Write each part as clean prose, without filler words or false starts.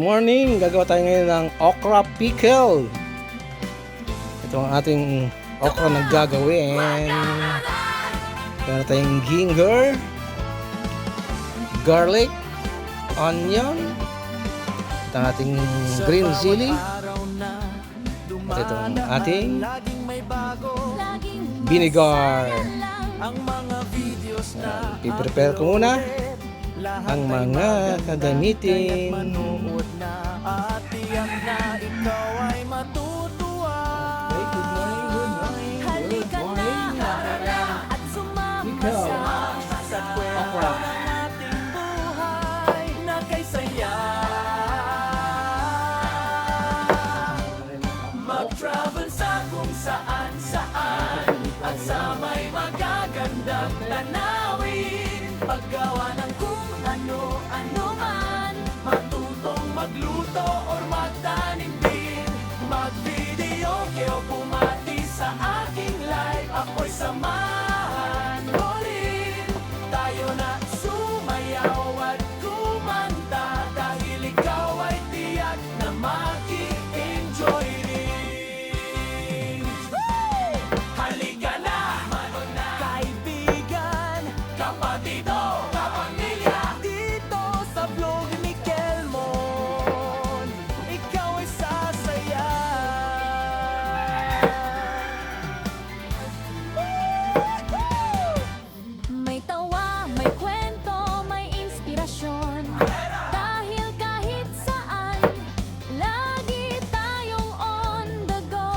morning! Gagawa tayo ngayon ng okra pickle. Ito ang ating okra na gagawin. Meron tayong ginger, garlic, onion, at ang ating green chili. At itong ating vinegar. I-prepare ko muna ang mga gagamitin. At tiyak na ikaw ay matutuwa. Halika na at sumama sa kwento ng ating buhay na kay saya. Mag-travel sa kung saan at sa may magagandang tanawin. Paggawa ng kung ano-ano man, matutong magluto or magtanim din. Mag-video o bumati sa aking live, ako'y samahan mo rin. Tayo na sumayaw at kumanta, dahil ikaw ay tiyak na maki-enjoy rin. Halika na, kaibigan, kapatid o kapamilya, dito sa vlog ni Kelmon, ikaw ay sasaya. May tawa, may kwento, may inspirasyon, dahil kahit saan, lagi tayong on the go.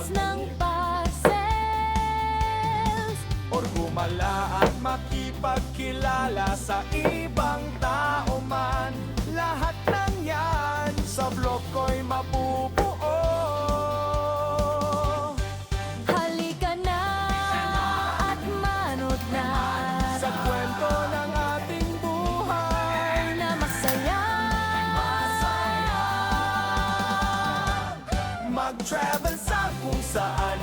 Ng parcels or gumala at makipagkilala sa ibang tao man, lahat ng yan sa vlog ko'y mabubuo. Halika na at manood na sa kwento ng ating buhay na masaya. Mag-travel sa kung saan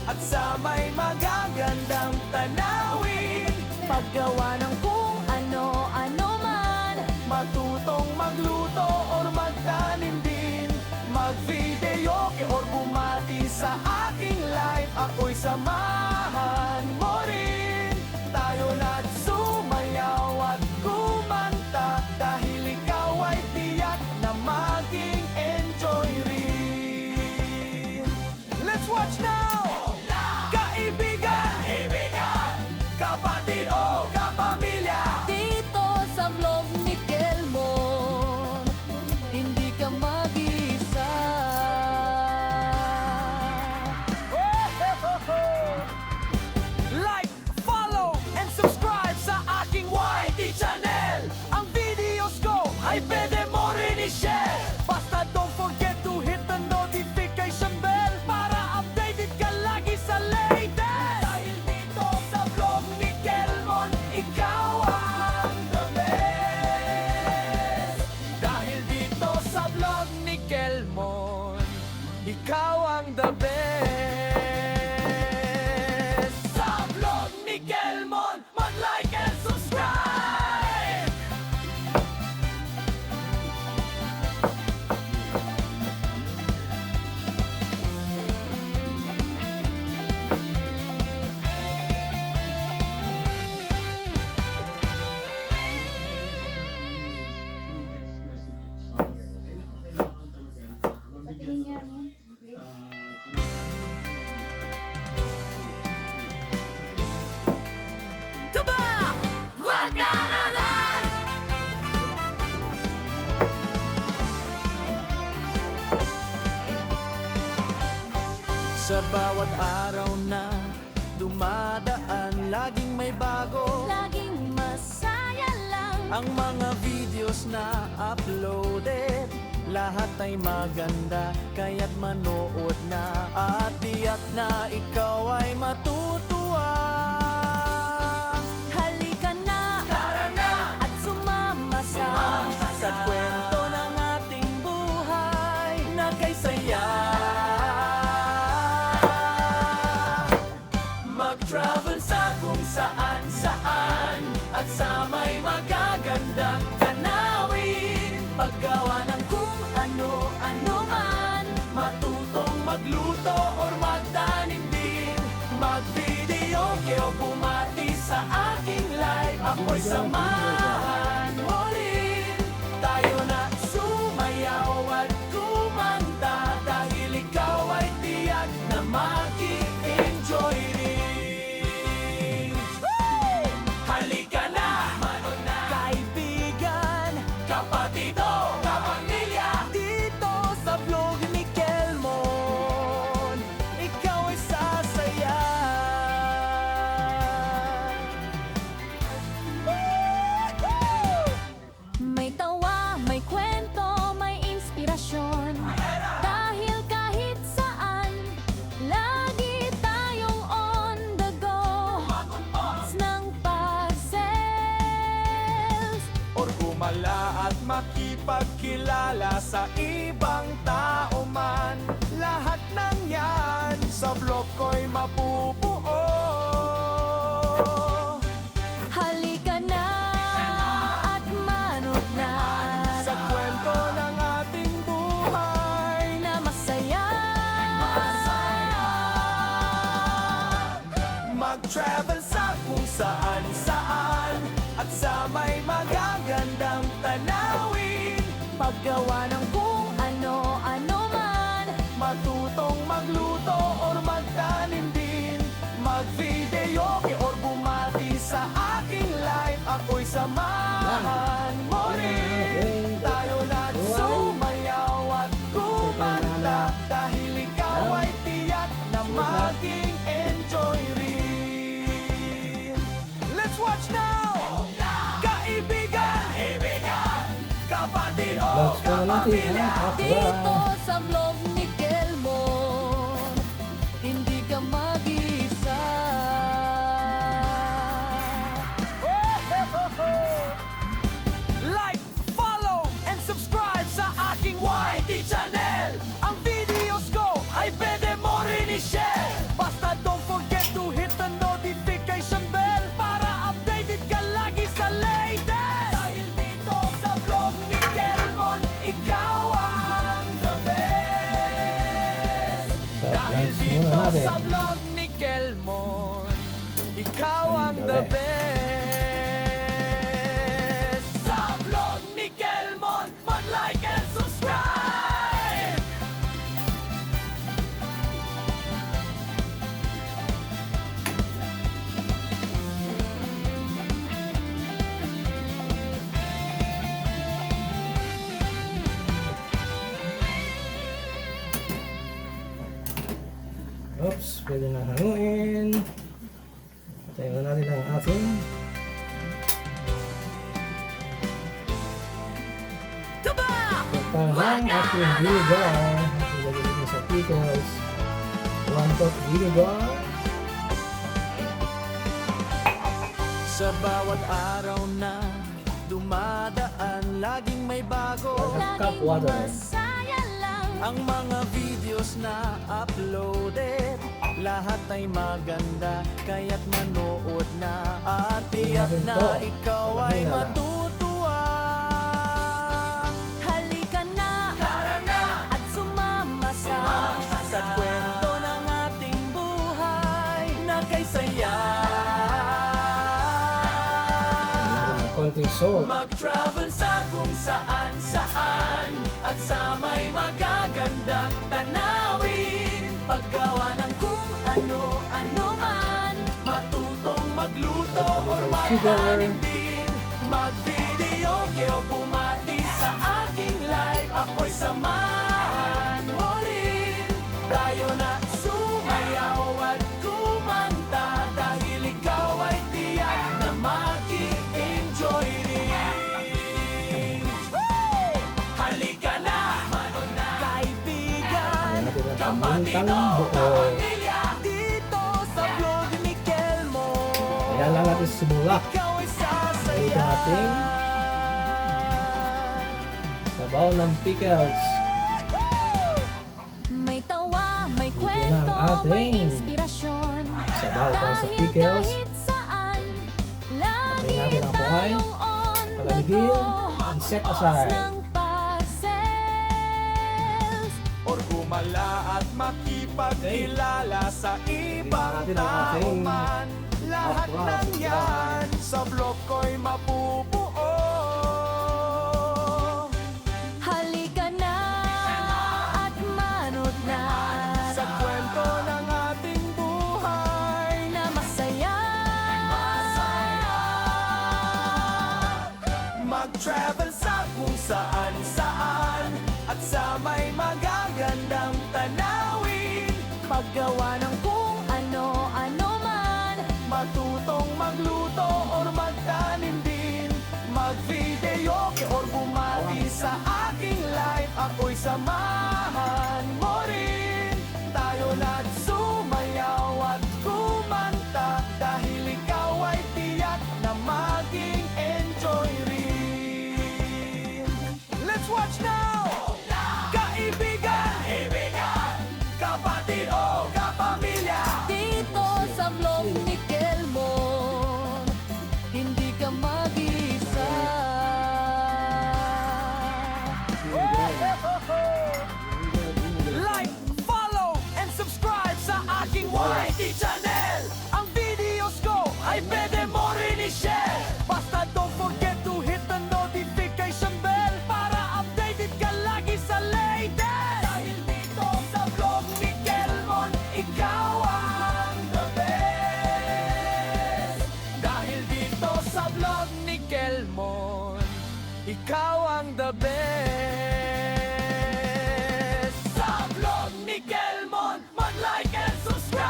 at sa may magagandang tanawin. Paggawa ng kung ano-ano man, matutong magluto or magtanim din. Mag-video or bumati sa aking live, ako'y samahan mo rin. Tayo na't sumayaw at kumanta, dahil ikaw ay tiyak na maging enjoy rin. Let's watch now! Kaibigan, kapatid o kapamilya, dito sa vlog ni Kelmon, hindi ka mag-isa. Like, follow, and subscribe sa aking YT channel. Ang videos ko ay pwede mo rin i-share. Basta don't forget to hit the notification bell para updated ka lagi sa latest. Dahil dito sa vlog ni Kelmon, ikaw ang the best. Dahil dito sa vlog ni Kelmon, ikaw ang the best. Sa vlog ni Kelmon, mag-like and subscribe. Tuba! Wag na naman! Sa bawat araw na dumadaan, laging may bago, Laging masaya lang. ang mga videos na uploaded, lahat ay maganda, kaya't manood na. At tiyak na ikaw ay matutuwa. Halika na, Tara na! at sumama sa Sa kwento ng ating buhay na kay saya. Mag-travel sa kung saan at sa may magagandang tanawin. Paggawa ng kung ano-ano man, matutong magluto or magtanim din, mag-video o bumati sa aking live. Ako'y samahan mo rin, tayo na sumayaw at kumanta, dahil ikaw ay tiyak na maki-enjoy rin. Halika na, kaibigan, kapatid o kapamilya, dito sa vlog ni Kelmon, ikaw ay sasaya. May tawa, may kwento, may inspirasyon. Dahil kahit saan, lagi tayong on the go. Ng pag-sales. Or gumala at makipagkilala sa ibang tao man, lahat ng yan sa vlog ko'y mapubuo. Halika na at manood na Sa kwento ng ating buhay, na masaya. mag-travel sa kung saan-saan, at sa may magagandang tanawin, Paggawa ng kung ano-ano man, matutong magluto or magtanim din, mag-video or bumati sa aking live. Ako'y samahan mo rin, tayo na sumayaw at kumanta, dahil ikaw ay tiyak na maging enjoy rin. Let's watch now! Kaibigan, kapatid o Let's go natin ha. dito sa vlog ni Kelmon, hindi ka mag-isa. Like, follow, and subscribe sa aking YT channel. Ang videos ko ay pwede mo rin i-share. Basta don't forget to hit the notification bell para updated ka lagi sa latest. Dahil dito sa vlog ni Kelmon, ikaw ang the best. Dahil Let's dito muna natin. sa vlog ni Kelmon, ikaw ang the Correct. best. Sa vlog ni Kelmon, mag-like and subscribe. Oops, pwede na hanguin. Patayin na natin ang ating pagpahang ating vinegar. Ilagay dito sa pickles. 1 cup vinegar. Sa bawat araw na dumadaan, laging may bago. Cup Laging water. masaya lang. Ang mga videos na uploaded, lahat ay maganda, kaya't manood na at tiyak na ikaw ay matutuwa. Halika na at sumama sa Sa kwento ng ating buhay na kay saya. Konting salt. Mag-travel sa kung saan-saan, at sa may magagandang tanawin, paggawa ng kung ano-ano man, matutong magluto or magtanim din, mag-video o bumati sa aking live. Ako'y samahan mo rin, tayo na sumayaw at kumanta, dahil ikaw ay tiyak na maki-enjoy rin. Halika na, kaibigan, kapatid o kapamilya, dito sa vlog ni Kelmon, Kaya lang natin simula. ikaw ay sasaya. Ito natin sabaw ng pickles. may tawa, may Ito kwento, na ang may ating inspirasyon. sabaw para sa Dahil pickles. kahit saan, lagi natin ang buhay. tayong on the Palamigin go. and set aside. Ng gumala at makipagkilala sa ibang tao man. Lahat ng yan sa vlog ko'y mapubuo. Halika na at manood na Sa kwento ng ating buhay na masaya. mag-travel sa kung saan-saan at sa may magagandang tanawin. Paggawa ng kung ano-ano man, Matutong magluto or magtanim din, mag-video or bumati sa aking live. Ako'y samahan mo rin, tayo na't sumayaw at kumanta, dahil ikaw ay tiyak na maging enjoy rin. Let's watch now! Kaibigan, kapatid o kapamilya, dito sa vlog ni Kelmon, hindi ka mag-isa. like, follow, and subscribe sa aking YT channel. Ang videos ko ay pwede mo rin i-share. Basta don't forget to hit the notification bell para updated ka lagi sa latest. Dahil dito sa vlog ni Kelmon, ikaw ang the best. Dahil dito sa vlog ni Kelmon, ikaw ang the best. Sa vlog ni Kelmon, mag-like and subscribe.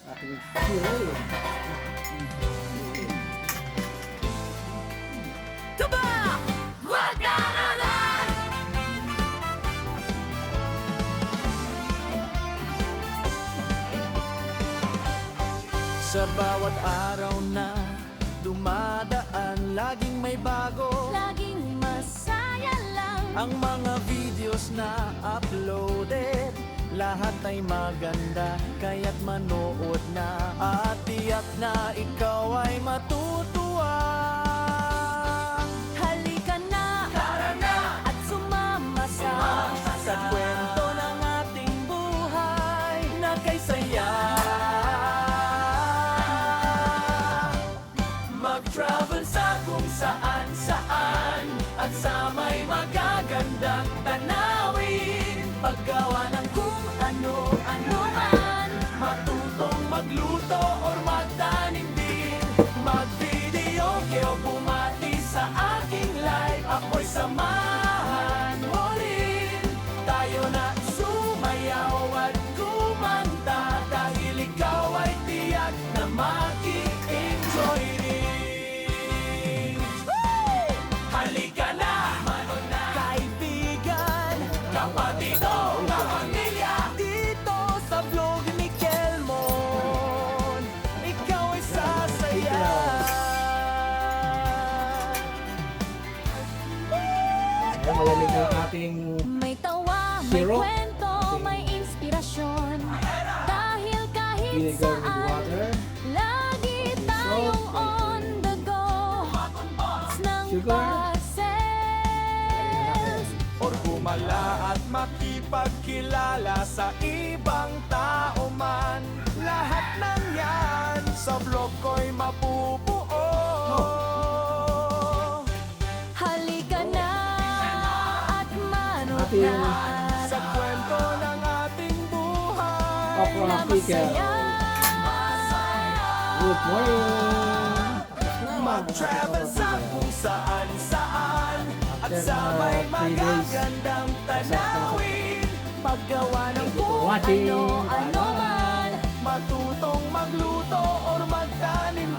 Ating sili. Tuba! Wag na na na! Sa bawat araw na dumadaan, laging may bago. Laging masaya lang. Ang mga videos na uploaded, lahat ay maganda, kaya't manood na at tiyak na ikaw ay matutuwa. Halika na, Tara na! at sumama sa Sa kwento ng ating buhay na kay saya. Mag-travel sa kung saan-saan at sa may magagandang tanawin. Paggawa ng kung ano-ano man, matutong magluto or magtanim din, mag-video o bumati sa aking live. Ako'y samahan mo rin, tayo na sumayaw at kumanta, dahil ikaw ay tiyak na maki-enjoy rin. Halika na, manood na, kaibigan, kapatid o kapamilya, dito sa vlog ni Kelmon, ikaw ay sasaya. Ayan, malalig ang ating may tawa, may Zero. kwento, may inspirasyon. Dahil kahit vinegar with saan, water. lagi tayong on the go. Ng Sugar. passes. Or gumala at makipagkilala sa ibang tao man. Lahat ng yan sa vlog ko'y mapubuo. Halika na at manood Ating na Sa kwento ng ating buhay Okra na pickle. masaya. Good morning! Tapos na. mag-travel sa kung saan-saan at After sa may 3 days, magagandang tanawin. Paggawa ng for kung watching. ano-ano man, matutong magluto or magtanim